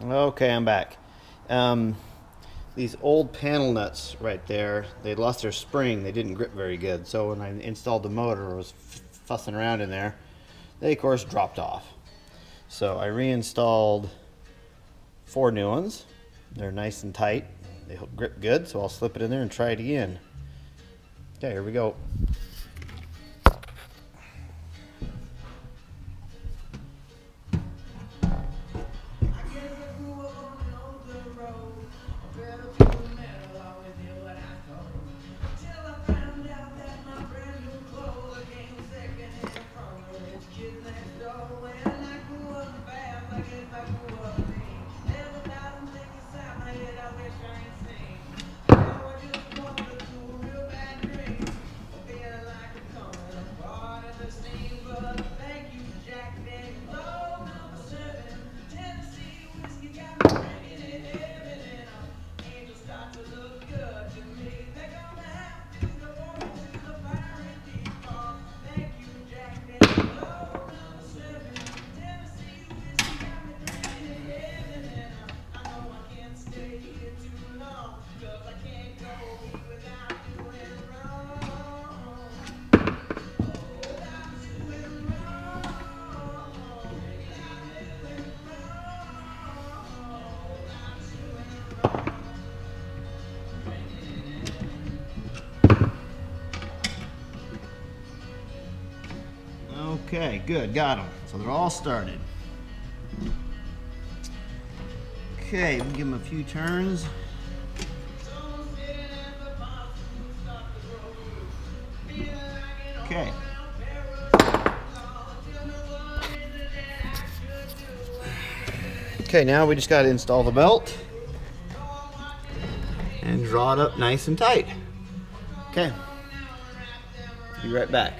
Okay, I'm back. These old panel nuts right there, they lost their spring. They didn't grip very good. So when I installed the motor, I was fussing around in there. They, of course, dropped off. So I reinstalled 4 new ones. They're nice and tight. They grip good, so I'll slip it in there and try it again. Okay, here we go. Okay, good, got them. So they're all started. Okay, we'll give them a few turns. Okay. Okay, now we just got to install the belt and draw it up nice and tight. Okay, be right back.